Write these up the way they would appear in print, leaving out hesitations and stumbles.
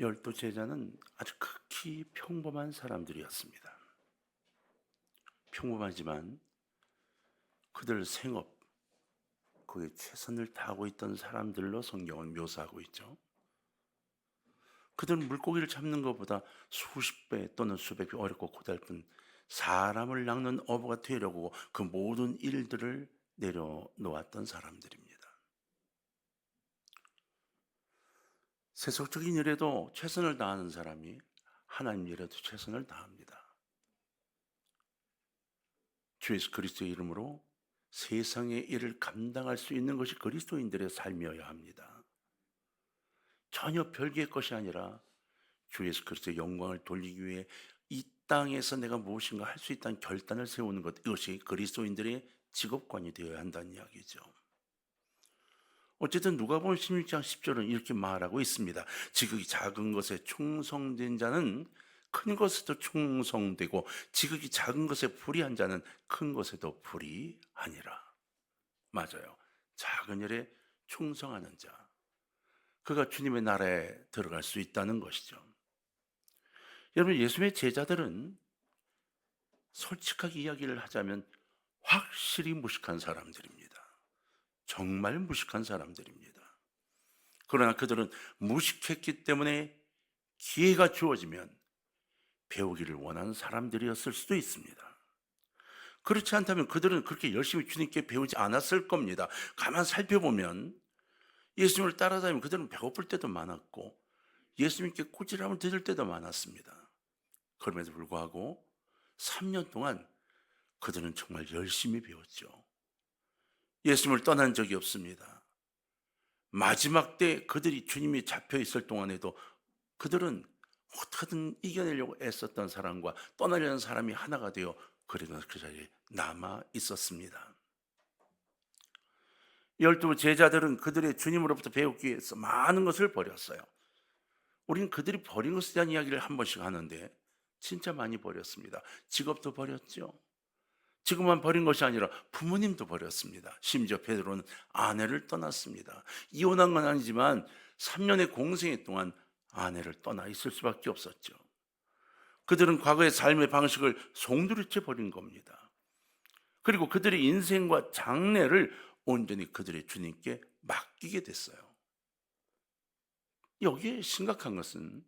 열두 제자는 아주 극히 평범한 사람들이었습니다. 평범하지만 그들 생업, 거기에 최선을 다하고 있던 사람들로 성경은 묘사하고 있죠. 그들은 물고기를 잡는 것보다 수십 배 또는 수백 배 어렵고 고달픈 사람을 낚는 어부가 되려고 그 모든 일들을 내려놓았던 사람들입니다. 세속적인 일에도 최선을 다하는 사람이 하나님 일에도 최선을 다합니다. 주 예수 그리스도의 이름으로 세상의 일을 감당할 수 있는 것이 그리스도인들의 삶이어야 합니다. 전혀 별개의 것이 아니라 주 예수 그리스도의 영광을 돌리기 위해 이 땅에서 내가 무엇인가 할 수 있다는 결단을 세우는 것, 이것이 그리스도인들의 직업관이 되어야 한다는 이야기죠. 어쨌든 누가복음 16장 10절은 이렇게 말하고 있습니다. 지극히 작은 것에 충성된 자는 큰 것에도 충성되고 지극히 작은 것에 불의한 자는 큰 것에도 불의하니라. 맞아요. 작은 일에 충성하는 자, 그가 주님의 나라에 들어갈 수 있다는 것이죠. 여러분, 예수님의 제자들은 솔직하게 이야기를 하자면 확실히 무식한 사람들입니다. 정말 무식한 사람들입니다. 그러나 그들은 무식했기 때문에 기회가 주어지면 배우기를 원하는 사람들이었을 수도 있습니다. 그렇지 않다면 그들은 그렇게 열심히 주님께 배우지 않았을 겁니다. 가만 살펴보면 예수님을 따라다니면 그들은 배고플 때도 많았고 예수님께 꾸지람을 들을 때도 많았습니다. 그럼에도 불구하고 3년 동안 그들은 정말 열심히 배웠죠. 예수님을 떠난 적이 없습니다. 마지막 때 그들이 주님이 잡혀 있을 동안에도 그들은 어떻게든 이겨내려고 애썼던 사람과 떠나려는 사람이 하나가 되어 그래도 그 자리에 남아 있었습니다. 12 제자들은 그들의 주님으로부터 배우기 위해서 많은 것을 버렸어요. 우리는 그들이 버린 것에 대한 이야기를 한 번씩 하는데 진짜 많이 버렸습니다. 직업도 버렸죠. 지금만 버린 것이 아니라 부모님도 버렸습니다. 심지어 베드로는 아내를 떠났습니다. 이혼한 건 아니지만 3년의 공생애 동안 아내를 떠나 있을 수밖에 없었죠. 그들은 과거의 삶의 방식을 송두리째 버린 겁니다. 그리고 그들의 인생과 장래를 온전히 그들의 주님께 맡기게 됐어요. 여기에 심각한 것은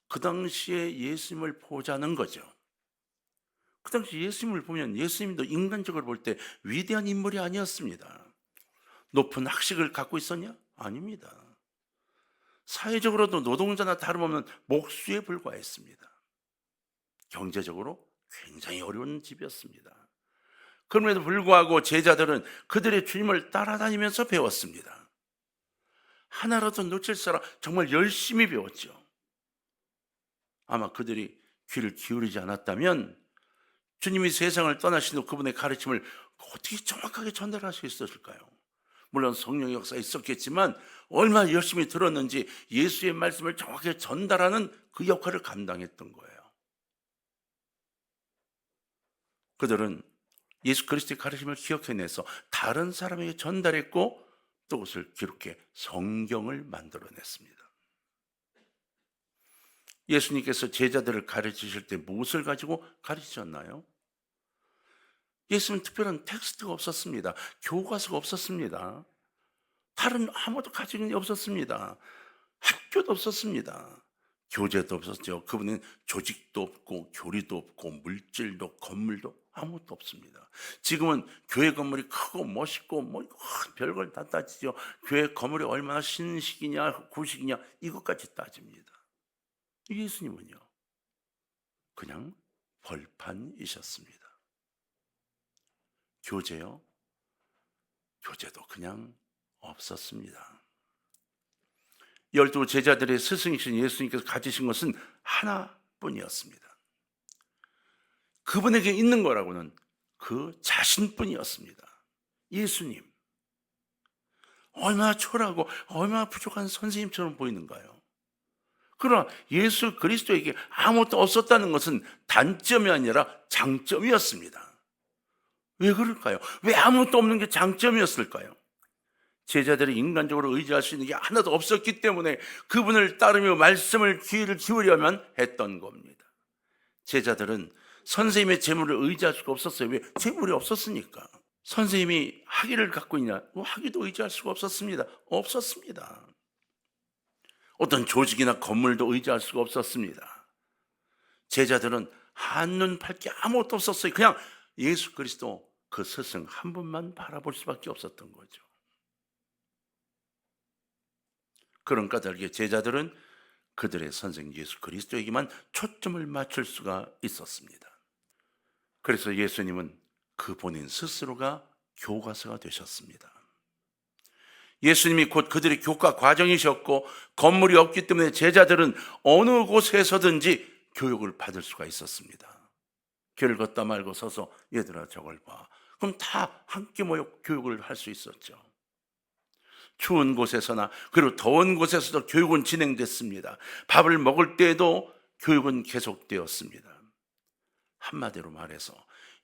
그 당시에 예수님을 보자는 거죠. 그 당시 예수님을 보면 예수님도 인간적으로 볼 때 위대한 인물이 아니었습니다. 높은 학식을 갖고 있었냐? 아닙니다. 사회적으로도 노동자나 다름없는 목수에 불과했습니다. 경제적으로 굉장히 어려운 집이었습니다. 그럼에도 불구하고 제자들은 그들의 주님을 따라다니면서 배웠습니다. 하나라도 놓칠사라 정말 열심히 배웠죠. 아마 그들이 귀를 기울이지 않았다면 주님이 세상을 떠나신 후 그분의 가르침을 어떻게 정확하게 전달할 수 있었을까요? 물론 성령의 역사가 있었겠지만 얼마나 열심히 들었는지 예수의 말씀을 정확하게 전달하는 그 역할을 감당했던 거예요. 그들은 예수 그리스도의 가르침을 기억해내서 다른 사람에게 전달했고 또 그것을 기록해 성경을 만들어냈습니다. 예수님께서 제자들을 가르치실 때 무엇을 가지고 가르치셨나요? 예수님은 특별한 텍스트가 없었습니다. 교과서가 없었습니다. 다른 아무도 가진 게 없었습니다. 학교도 없었습니다. 교재도 없었죠. 그분은 조직도 없고 교리도 없고 물질도 건물도 아무것도 없습니다. 지금은 교회 건물이 크고 멋있고 뭐 별걸 다 따지죠. 교회 건물이 얼마나 신식이냐 구식이냐 이것까지 따집니다. 예수님은요 그냥 벌판이셨습니다. 교재요? 교재도 그냥 없었습니다. 12 제자들의 스승이신 예수님께서 가지신 것은 하나뿐이었습니다. 그분에게 있는 거라고는 그 자신뿐이었습니다. 예수님. 얼마나 초라하고 얼마나 부족한 선생님처럼 보이는가요? 그러나 예수 그리스도에게 아무것도 없었다는 것은 단점이 아니라 장점이었습니다. 왜 그럴까요? 왜 아무것도 없는 게 장점이었을까요? 제자들이 인간적으로 의지할 수 있는 게 하나도 없었기 때문에 그분을 따르며 말씀을 귀를 기울여야만 했던 겁니다. 제자들은 선생님의 재물을 의지할 수가 없었어요. 왜? 재물이 없었으니까. 선생님이 학위를 갖고 있냐? 학위도 의지할 수가 없었습니다. 없었습니다. 어떤 조직이나 건물도 의지할 수가 없었습니다. 제자들은 한눈 팔 게 아무것도 없었어요. 그냥 예수 그리스도 그 스승 한 분만 바라볼 수밖에 없었던 거죠. 그런 까닭에 제자들은 그들의 선생 예수 그리스도에게만 초점을 맞출 수가 있었습니다. 그래서 예수님은 그 본인 스스로가 교과서가 되셨습니다. 예수님이 곧 그들의 교과 과정이셨고 건물이 없기 때문에 제자들은 어느 곳에서든지 교육을 받을 수가 있었습니다. 길을 걷다 말고 서서 얘들아 저걸 봐. 그럼 다 함께 모여 교육을 할 수 있었죠. 추운 곳에서나 그리고 더운 곳에서도 교육은 진행됐습니다. 밥을 먹을 때에도 교육은 계속되었습니다. 한마디로 말해서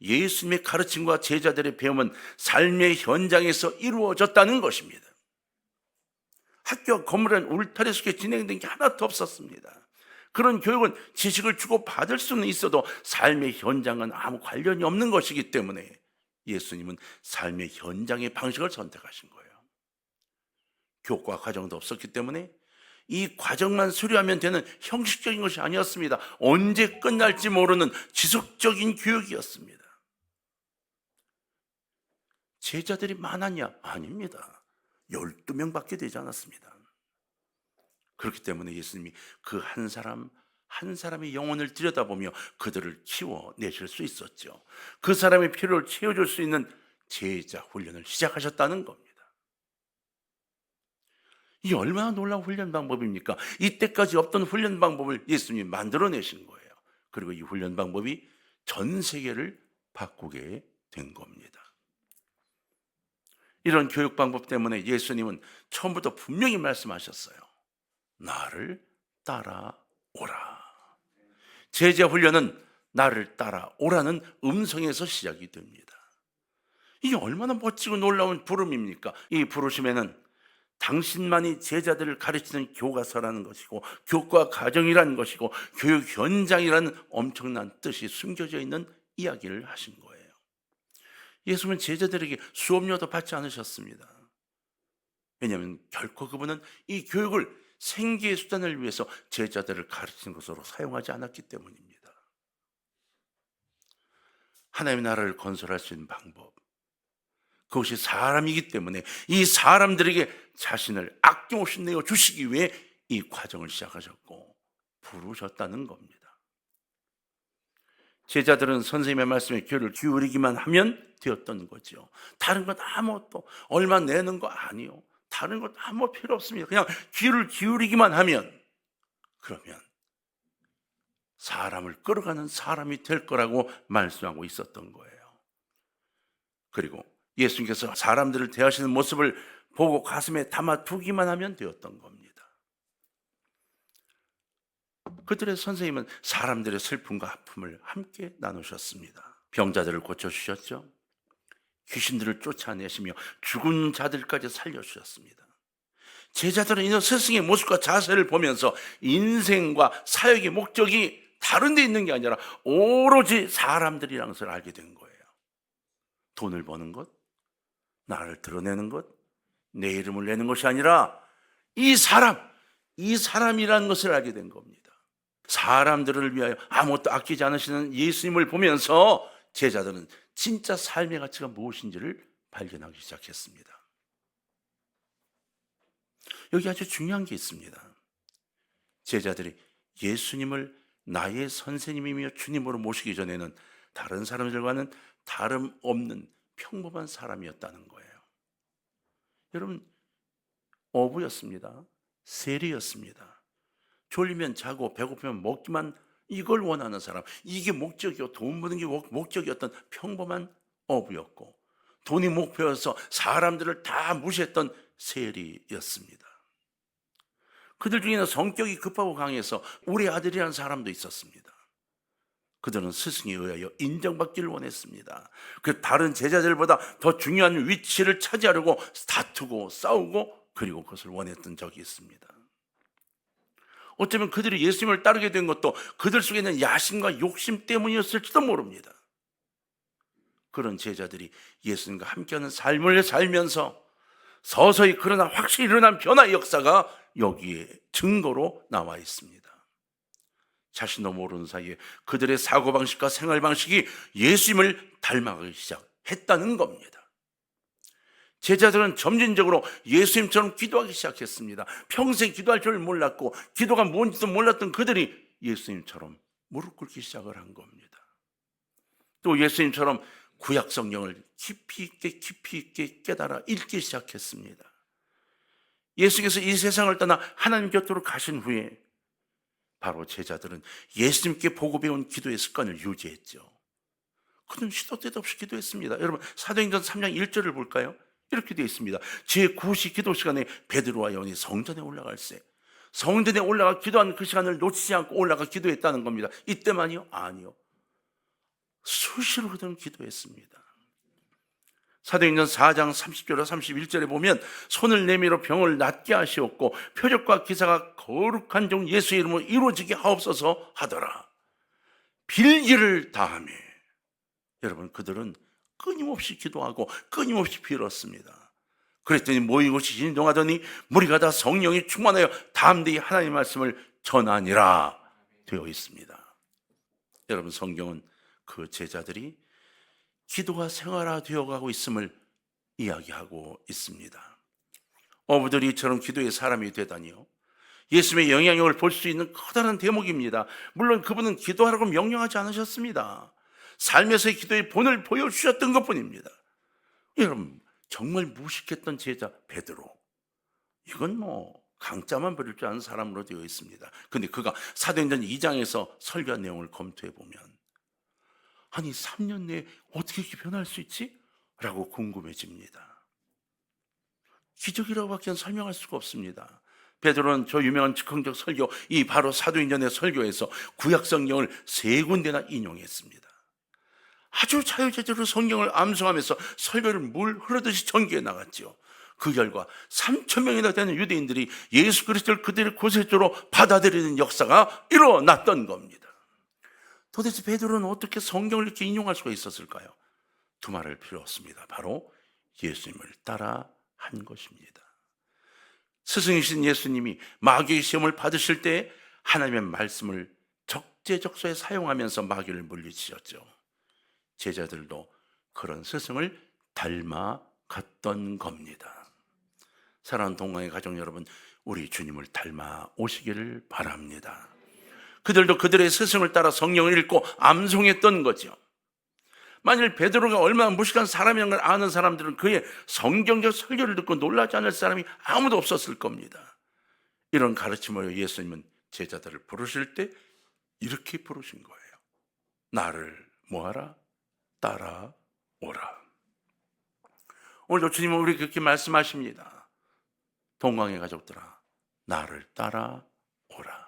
예수님의 가르침과 제자들의 배움은 삶의 현장에서 이루어졌다는 것입니다. 학교와 건물은 울타리 속에 진행된 게 하나도 없었습니다. 그런 교육은 지식을 주고 받을 수는 있어도 삶의 현장은 아무 관련이 없는 것이기 때문에 예수님은 삶의 현장의 방식을 선택하신 거예요. 교과 과정도 없었기 때문에 이 과정만 수료하면 되는 형식적인 것이 아니었습니다. 언제 끝날지 모르는 지속적인 교육이었습니다. 제자들이 많았냐? 아닙니다. 12명밖에 되지 않았습니다. 그렇기 때문에 예수님이 그 한 사람 한 사람의 영혼을 들여다보며 그들을 키워내실 수 있었죠. 그 사람의 필요를 채워줄 수 있는 제자 훈련을 시작하셨다는 겁니다. 이 얼마나 놀라운 훈련 방법입니까? 이때까지 없던 훈련 방법을 예수님이 만들어내신 거예요. 그리고 이 훈련 방법이 전 세계를 바꾸게 된 겁니다. 이런 교육 방법 때문에 예수님은 처음부터 분명히 말씀하셨어요. 나를 따라오라. 제자 훈련은 나를 따라오라는 음성에서 시작이 됩니다. 이게 얼마나 멋지고 놀라운 부름입니까? 이 부르심에는 당신만이 제자들을 가르치는 교과서라는 것이고 교과 과정이라는 것이고 교육 현장이라는 엄청난 뜻이 숨겨져 있는 이야기를 하신 거예요. 예수님은 제자들에게 수업료도 받지 않으셨습니다. 왜냐하면 결코 그분은 이 교육을 생계의 수단을 위해서 제자들을 가르치는 것으로 사용하지 않았기 때문입니다. 하나님의 나라를 건설할 수 있는 방법, 그것이 사람이기 때문에 이 사람들에게 자신을 아낌없이 내어주시기 위해 이 과정을 시작하셨고 부르셨다는 겁니다. 제자들은 선생님의 말씀에 귀를 기울이기만 하면 되었던 거죠. 다른 건 아무것도 얼마 내는 거 아니요. 다른 건 아무 필요 없습니다. 그냥 귀를 기울이기만 하면 그러면 사람을 끌어가는 사람이 될 거라고 말씀하고 있었던 거예요. 그리고 예수님께서 사람들을 대하시는 모습을 보고 가슴에 담아두기만 하면 되었던 겁니다. 그들의 선생님은 사람들의 슬픔과 아픔을 함께 나누셨습니다. 병자들을 고쳐주셨죠. 귀신들을 쫓아내시며 죽은 자들까지 살려주셨습니다. 제자들은 이런 스승의 모습과 자세를 보면서 인생과 사역의 목적이 다른 데 있는 게 아니라 오로지 사람들이라는 것을 알게 된 거예요. 돈을 버는 것, 나를 드러내는 것, 내 이름을 내는 것이 아니라 이 사람이라는 것을 알게 된 겁니다. 사람들을 위하여 아무것도 아끼지 않으시는 예수님을 보면서 제자들은 진짜 삶의 가치가 무엇인지를 발견하기 시작했습니다. 여기 아주 중요한 게 있습니다. 제자들이 예수님을 나의 선생님이며 주님으로 모시기 전에는 다른 사람들과는 다름없는 평범한 사람이었다는 거예요. 여러분, 어부였습니다. 세리였습니다. 졸리면 자고 배고프면 먹기만, 이걸 원하는 사람, 이게 목적이요, 돈 버는 게 목적이었던 평범한 어부였고, 돈이 목표여서 사람들을 다 무시했던 세리였습니다. 그들 중에는 성격이 급하고 강해서 우리 아들이라는 사람도 있었습니다. 그들은 스승에 의하여 인정받기를 원했습니다. 그 다른 제자들보다 더 중요한 위치를 차지하려고 다투고 싸우고 그리고 그것을 원했던 적이 있습니다. 어쩌면 그들이 예수님을 따르게 된 것도 그들 속에 있는 야심과 욕심 때문이었을지도 모릅니다. 그런 제자들이 예수님과 함께하는 삶을 살면서 서서히 그러나 확실히 일어난 변화의 역사가 여기에 증거로 나와 있습니다. 자신도 모르는 사이에 그들의 사고방식과 생활방식이 예수님을 닮아가기 시작했다는 겁니다. 제자들은 점진적으로 예수님처럼 기도하기 시작했습니다. 평생 기도할 줄 몰랐고 기도가 뭔지도 몰랐던 그들이 예수님처럼 무릎 꿇기 시작을 한 겁니다. 또 예수님처럼 구약 성경을 깊이 있게 깨달아 읽기 시작했습니다. 예수께서 이 세상을 떠나 하나님 곁으로 가신 후에 바로 제자들은 예수님께 보고 배운 기도의 습관을 유지했죠. 그는 시도 때도 없이 기도했습니다. 여러분 사도행전 3장 1절을 볼까요? 이렇게 되어 있습니다. 제9시 기도 시간에 베드로와 요한이 성전에 올라갈새 성전에 올라가 기도하는 그 시간을 놓치지 않고 올라가 기도했다는 겁니다. 이때만이요? 아니요. 수시로 그들은 기도했습니다. 사도행전 4장 30절과 31절에 보면 손을 내밀어 병을 낫게 하시었고 표적과 기사가 거룩한 종 예수의 이름으로 이루어지게 하옵소서 하더라. 빌기를 다하며 여러분 그들은 끊임없이 기도하고 끊임없이 빌었습니다. 그랬더니 모인 곳이 진동하더니 무리가 다 성령이 충만하여 담대히 하나님의 말씀을 전하니라 되어 있습니다. 여러분 성경은 그 제자들이 기도가 생활화되어 가고 있음을 이야기하고 있습니다. 어부들이 이처럼 기도의 사람이 되다니요. 예수님의 영향력을 볼 수 있는 커다란 대목입니다. 물론 그분은 기도하라고 명령하지 않으셨습니다. 삶에서의 기도의 본을 보여주셨던 것뿐입니다. 여러분 정말 무식했던 제자 베드로, 이건 강짜만 부릴 줄 아는 사람으로 되어 있습니다. 그런데 그가 사도행전 2장에서 설교한 내용을 검토해 보면 아니 3년 내에 어떻게 이렇게 변할 수 있지? 라고 궁금해집니다. 기적이라고밖에 설명할 수가 없습니다. 베드로는 저 유명한 즉흥적 설교, 이 바로 사도행전의 설교에서 구약 성경을 3군데나 인용했습니다. 아주 자유자재로 성경을 암송하면서 설교를 물 흐르듯이 전개해 나갔죠. 그 결과 3,000명이나 되는 유대인들이 예수 그리스도를 그들의 구세주로 받아들이는 역사가 일어났던 겁니다. 도대체 베드로는 어떻게 성경을 이렇게 인용할 수가 있었을까요? 두말할 필요 없습니다. 바로 예수님을 따라 한 것입니다. 스승이신 예수님이 마귀의 시험을 받으실 때 하나님의 말씀을 적재적소에 사용하면서 마귀를 물리치셨죠. 제자들도 그런 스승을 닮아갔던 겁니다. 사랑하는 동강의 가족 여러분, 우리 주님을 닮아 오시기를 바랍니다. 그들도 그들의 스승을 따라 성경을 읽고 암송했던 거죠. 만일 베드로가 얼마나 무식한 사람이라는 걸 아는 사람들은 그의 성경적 설교를 듣고 놀라지 않을 사람이 아무도 없었을 겁니다. 이런 가르침으로 예수님은 제자들을 부르실 때 이렇게 부르신 거예요. 나를 뭐하라? 따라오라. 오늘도 주님은 우리 그렇게 말씀하십니다. 동강의 가족들아, 나를 따라오라.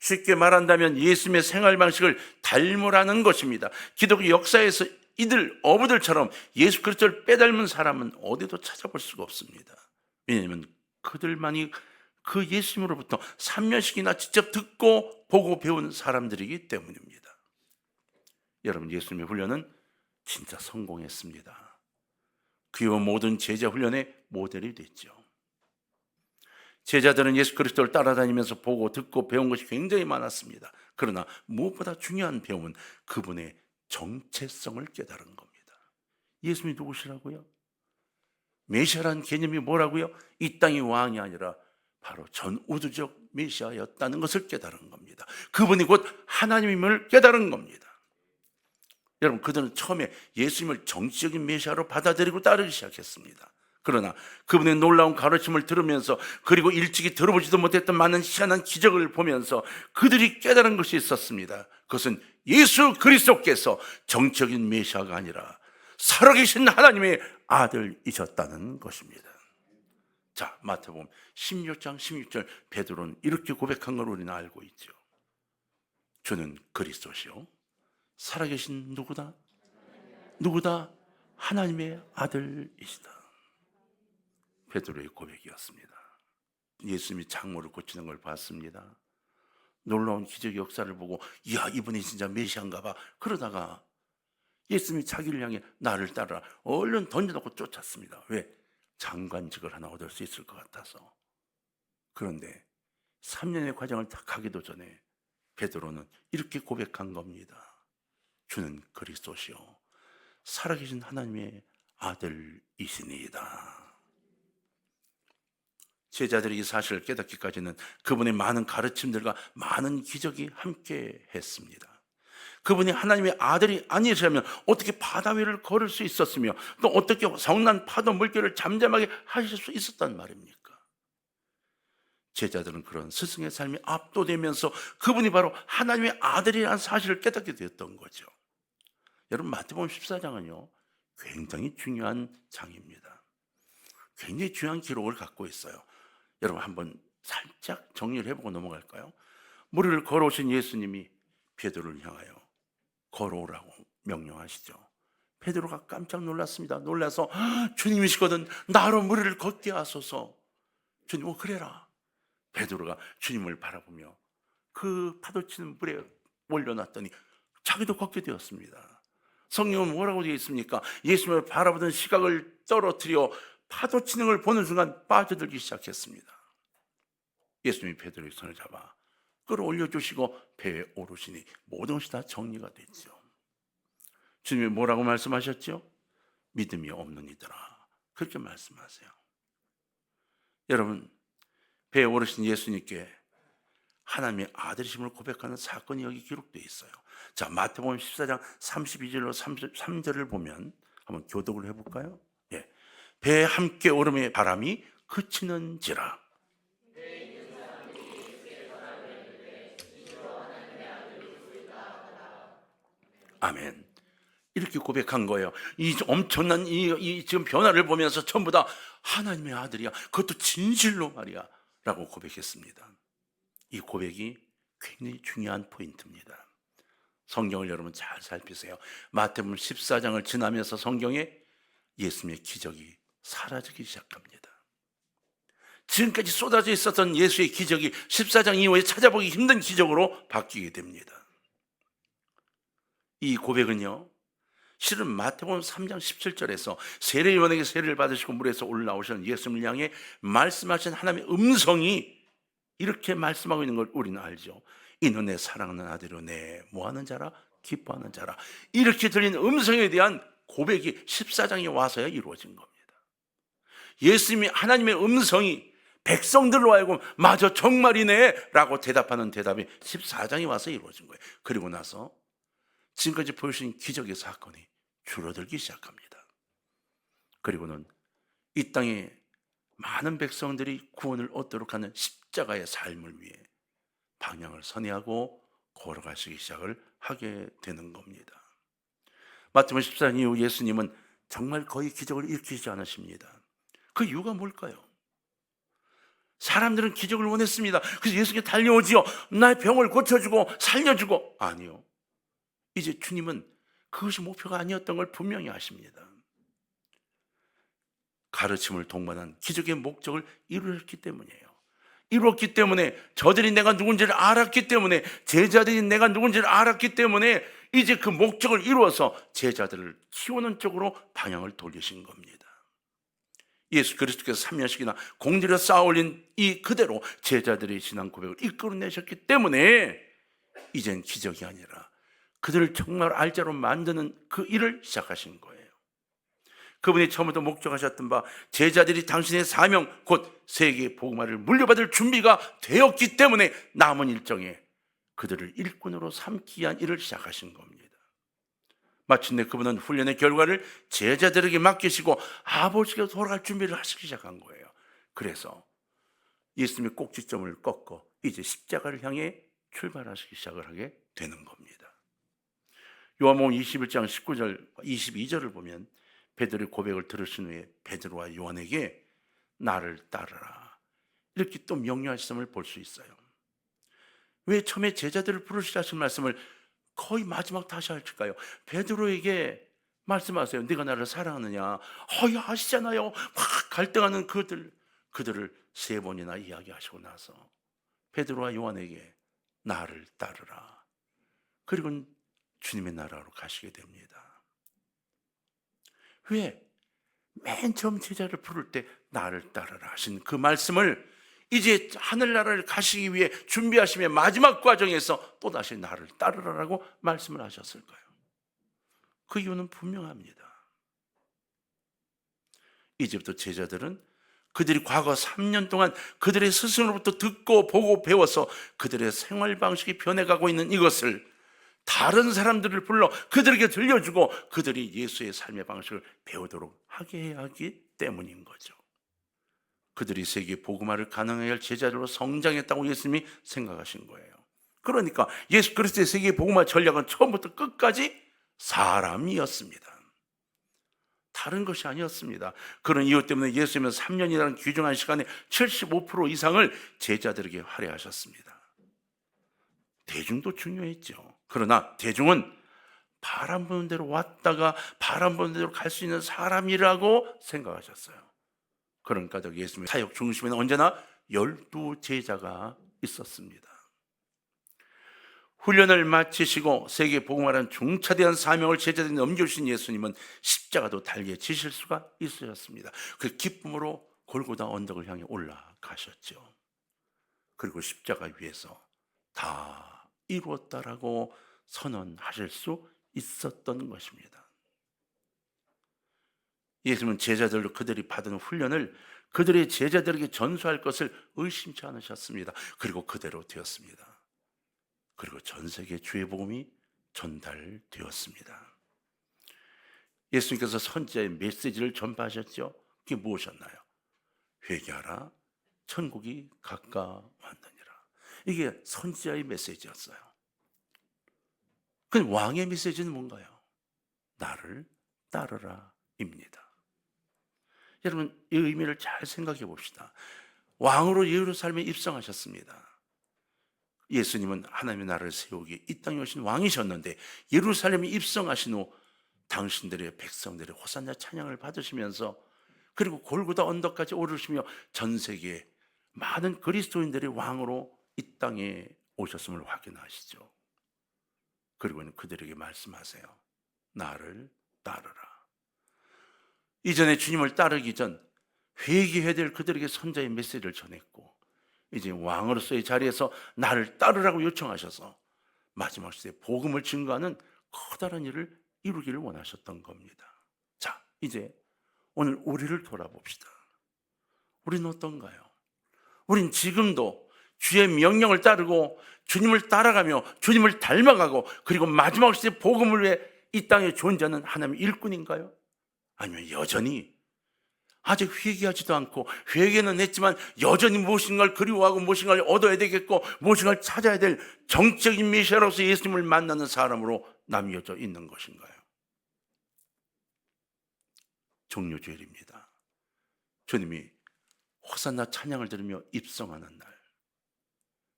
쉽게 말한다면 예수님의 생활 방식을 닮으라는 것입니다. 기독교 역사에서 이들 어부들처럼 예수 그리스도를 빼닮은 사람은 어디도 찾아볼 수가 없습니다. 왜냐하면 그들만이 그 예수님으로부터 3년씩이나 직접 듣고 보고 배운 사람들이기 때문입니다. 여러분 예수님의 훈련은 진짜 성공했습니다. 그의 모든 제자 훈련의 모델이 됐죠. 제자들은 예수 그리스도를 따라다니면서 보고 듣고 배운 것이 굉장히 많았습니다. 그러나 무엇보다 중요한 배움은 그분의 정체성을 깨달은 겁니다. 예수님이 누구시라고요? 메시아라는 개념이 뭐라고요? 이 땅의 왕이 아니라 바로 전우주적 메시아였다는 것을 깨달은 겁니다. 그분이 곧 하나님임을 깨달은 겁니다. 여러분 그들은 처음에 예수님을 정치적인 메시아로 받아들이고 따르기 시작했습니다. 그러나 그분의 놀라운 가르침을 들으면서 그리고 일찍이 들어보지도 못했던 많은 희한한 기적을 보면서 그들이 깨달은 것이 있었습니다. 그것은 예수 그리스도께서 정적인 메시아가 아니라 살아계신 하나님의 아들이셨다는 것입니다. 자, 마태복음 16장 16절 베드로는 이렇게 고백한 걸 우리는 알고 있죠. 주는 그리스도시요 살아계신 누구다? 누구다? 하나님의 아들이시다. 베드로의 고백이었습니다. 예수님이 장모를 고치는 걸 봤습니다. 놀라운 기적 역사를 보고 이야, 이분이 진짜 메시아인가 봐. 그러다가 예수님이 자기를 향해 나를 따르라 얼른 던져놓고 쫓았습니다. 왜? 장관직을 하나 얻을 수 있을 것 같아서. 그런데 3년의 과정을 다 가기도 전에 베드로는 이렇게 고백한 겁니다. 주는 그리스도시요 살아계신 하나님의 아들이시니이다. 제자들이 이 사실을 깨닫기까지는 그분의 많은 가르침들과 많은 기적이 함께 했습니다. 그분이 하나님의 아들이 아니시라면 어떻게 바다 위를 걸을 수 있었으며 또 어떻게 성난 파도 물결을 잠잠하게 하실 수 있었단 말입니까? 제자들은 그런 스승의 삶이 압도되면서 그분이 바로 하나님의 아들이라는 사실을 깨닫게 되었던 거죠. 여러분, 마태복음 14장은요 굉장히 중요한 장입니다. 굉장히 중요한 기록을 갖고 있어요. 여러분 한번 살짝 정리를 해보고 넘어갈까요? 무리를 걸어오신 예수님이 베드로를 향하여 걸어오라고 명령하시죠. 베드로가 깜짝 놀랐습니다. 놀라서 주님이시거든 나로 무리를 걷게 하소서. 주님 그래라. 베드로가 주님을 바라보며 그 파도치는 물에 올려놨더니 자기도 걷게 되었습니다. 성경은 뭐라고 되어 있습니까? 예수님을 바라보던 시각을 떨어뜨려 파도치는 걸 보는 순간 빠져들기 시작했습니다. 예수님이 베드로의 손을 잡아 끌어올려주시고 배에 오르시니 모든 것이 다 정리가 됐죠. 주님이 뭐라고 말씀하셨죠? 믿음이 없는 이들아, 그렇게 말씀하세요. 여러분, 배에 오르신 예수님께 하나님의 아들이심을 고백하는 사건이 여기 기록되어 있어요. 자, 마태복음 14장 32절로 33절을 보면 한번 교독을 해볼까요? 예. 배에 함께 오름의 바람이 그치는지라. 아멘. 이렇게 고백한 거예요. 이 엄청난 이 지금 변화를 보면서 전부 다 하나님의 아들이야, 그것도 진실로 말이야 라고 고백했습니다. 이 고백이 굉장히 중요한 포인트입니다. 성경을 여러분 잘 살피세요. 마태복음 14장을 지나면서 성경에 예수님의 기적이 사라지기 시작합니다. 지금까지 쏟아져 있었던 예수의 기적이 14장 이후에 찾아보기 힘든 기적으로 바뀌게 됩니다. 이 고백은요 실은 마태복음 3장 17절에서 세례요한에게 세례를 받으시고 물에서 올라오신 예수님을 향해 말씀하신 하나님의 음성이 이렇게 말씀하고 있는 걸 우리는 알죠. 이는 내 사랑하는 아들이요 내 뭐하는 자라? 기뻐하는 자라. 이렇게 들린 음성에 대한 고백이 14장에 와서야 이루어진 겁니다. 예수님이 하나님의 음성이 백성들로 하여금 맞아 정말이네 라고 대답하는 대답이 14장에 와서 이루어진 거예요. 그리고 나서 지금까지 보여주신 기적의 사건이 줄어들기 시작합니다. 그리고는 이 땅에 많은 백성들이 구원을 얻도록 하는 십자가의 삶을 위해 방향을 선회하고 걸어가시기 시작을 하게 되는 겁니다. 마태복음 14장 이후 예수님은 정말 거의 기적을 일으키지 않으십니다. 그 이유가 뭘까요? 사람들은 기적을 원했습니다. 그래서 예수님께 달려오지요. 나의 병을 고쳐주고 살려주고. 아니요, 이제 주님은 그것이 목표가 아니었던 걸 분명히 아십니다. 가르침을 동반한 기적의 목적을 이루었기 때문이에요. 이루었기 때문에 저들이 내가 누군지를 알았기 때문에 제자들이 내가 누군지를 알았기 때문에 이제 그 목적을 이루어서 제자들을 키우는 쪽으로 방향을 돌리신 겁니다. 예수 그리스도께서 3년씩이나 공들여 쌓아올린 이 그대로 제자들의 신앙 고백을 이끌어내셨기 때문에 이젠 기적이 아니라 그들을 정말 알자로 만드는 그 일을 시작하신 거예요. 그분이 처음부터 목적하셨던 바 제자들이 당신의 사명 곧 세계 복음화를 물려받을 준비가 되었기 때문에 남은 일정에 그들을 일꾼으로 삼기 위한 일을 시작하신 겁니다. 마침내 그분은 훈련의 결과를 제자들에게 맡기시고 아버지께 돌아갈 준비를 하시기 시작한 거예요. 그래서 예수님의 꼭지점을 꺾어 이제 십자가를 향해 출발하시기 시작을 하게 되는 겁니다. 요한복음 21장 19절 22절을 보면 베드로의 고백을 들으신 후에 베드로와 요한에게 나를 따르라 이렇게 또 명령하심을 볼 수 있어요. 왜 처음에 제자들을 부르시라 하신 말씀을 거의 마지막 다시 할까요? 베드로에게 말씀하세요. 네가 나를 사랑하느냐? 아시잖아요. 막 갈등하는 그들을 세 번이나 이야기하시고 나서 베드로와 요한에게 나를 따르라. 그리고 주님의 나라로 가시게 됩니다. 왜? 맨 처음 제자를 부를 때 나를 따르라 하신 그 말씀을 이제 하늘나라를 가시기 위해 준비하심의 마지막 과정에서 또다시 나를 따르라라고 말씀을 하셨을까요? 그 이유는 분명합니다. 이제부터 제자들은 그들이 과거 3년 동안 그들의 스승으로부터 듣고 보고 배워서 그들의 생활 방식이 변해가고 있는 이것을 다른 사람들을 불러 그들에게 들려주고 그들이 예수의 삶의 방식을 배우도록 하게 해야 하기 때문인 거죠. 그들이 세계 복음화를 가능하게 할 제자들로 성장했다고 예수님이 생각하신 거예요. 그러니까 예수 그리스도의 세계 복음화 전략은 처음부터 끝까지 사람이었습니다. 다른 것이 아니었습니다. 그런 이유 때문에 예수님은 3년이라는 귀중한 시간에 75% 이상을 제자들에게 할애하셨습니다. 대중도 중요했죠. 그러나 대중은 바람 부는 대로 왔다가 바람 부는 대로 갈 수 있는 사람이라고 생각하셨어요. 그러니까 예수님의 사역 중심에는 언제나 12제자가 있었습니다. 훈련을 마치시고 세계 복음화라는 중차대한 사명을 제자들에게 넘겨주신 예수님은 십자가도 달게 지실 수가 있으셨습니다. 그 기쁨으로 골고다 언덕을 향해 올라가셨죠. 그리고 십자가 위에서 다 이루었다라고 선언하실 수 있었던 것입니다. 예수님은 제자들로 그들이 받은 훈련을 그들의 제자들에게 전수할 것을 의심치 않으셨습니다. 그리고 그대로 되었습니다. 그리고 전 세계 주의 복음이 전달되었습니다. 예수님께서 선지자의 메시지를 전파하셨죠. 그게 무엇이었나요? 회개하라, 천국이 가까웠느니라. 이게 선지자의 메시지였어요. 그 왕의 메시지는 뭔가요? 나를 따르라입니다. 여러분, 이 의미를 잘 생각해 봅시다. 왕으로 예루살렘에 입성하셨습니다. 예수님은 하나님의 나라를 세우기 이 땅에 오신 왕이셨는데 예루살렘에 입성하신 후 당신들의 백성들의 호산나 찬양을 받으시면서 그리고 골고다 언덕까지 오르시며 전 세계에 많은 그리스도인들의 왕으로 이 땅에 오셨음을 확인하시죠. 그리고는 그들에게 말씀하세요. 나를 따르라. 이전에 주님을 따르기 전 회개해야 될 그들에게 선자의 메시지를 전했고 이제 왕으로서의 자리에서 나를 따르라고 요청하셔서 마지막 시대에 복음을 증거하는 커다란 일을 이루기를 원하셨던 겁니다. 자, 이제 오늘 우리를 돌아봅시다. 우리는 어떤가요? 우린 지금도 주의 명령을 따르고 주님을 따라가며 주님을 닮아가고 그리고 마지막 시대 복음을 위해 이 땅에 존재하는 하나님의 일꾼인가요? 아니면 여전히 아직 회개하지도 않고 회개는 했지만 여전히 무엇인가를 그리워하고 무엇인가를 얻어야 되겠고 무엇인가를 찾아야 될 정적인 메시아로서 예수님을 만나는 사람으로 남겨져 있는 것인가요? 종료주일입니다. 주님이 호산나 찬양을 들으며 입성하는 날,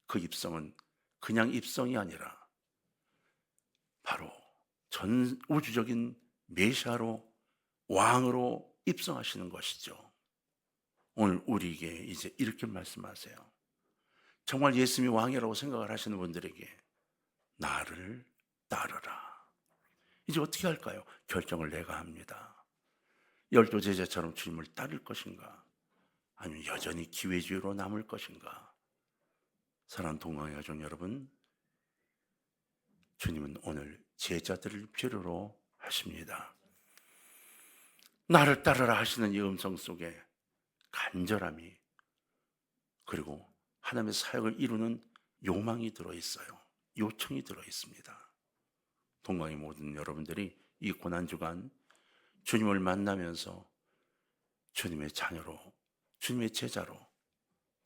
그 입성은 그냥 입성이 아니라 바로 전 우주적인 메시아로 왕으로 입성하시는 것이죠. 오늘 우리에게 이제 이렇게 말씀하세요. 정말 예수님이 왕이라고 생각을 하시는 분들에게 나를 따르라. 이제 어떻게 할까요? 결정을 내가 합니다. 12제자처럼 주님을 따를 것인가? 아니면 여전히 기회주의로 남을 것인가? 사랑하는 동방의 가족 여러분, 주님은 오늘 제자들을 필요로 하십니다. 나를 따르라 하시는 이 음성 속에 간절함이 그리고 하나님의 사역을 이루는 욕망이 들어있어요. 요청이 들어있습니다. 동방의 모든 여러분들이 이 고난주간 주님을 만나면서 주님의 자녀로 주님의 제자로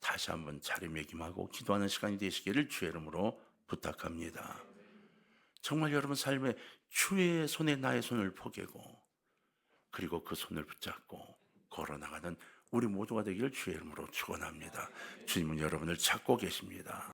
다시 한번 자리매김하고 기도하는 시간이 되시기를 주의 이름으로 부탁합니다. 정말 여러분 삶에 주의 손에 나의 손을 포개고 그리고 그 손을 붙잡고 걸어나가는 우리 모두가 되기를 주의 이름으로 축원합니다. 주님은 여러분을 찾고 계십니다.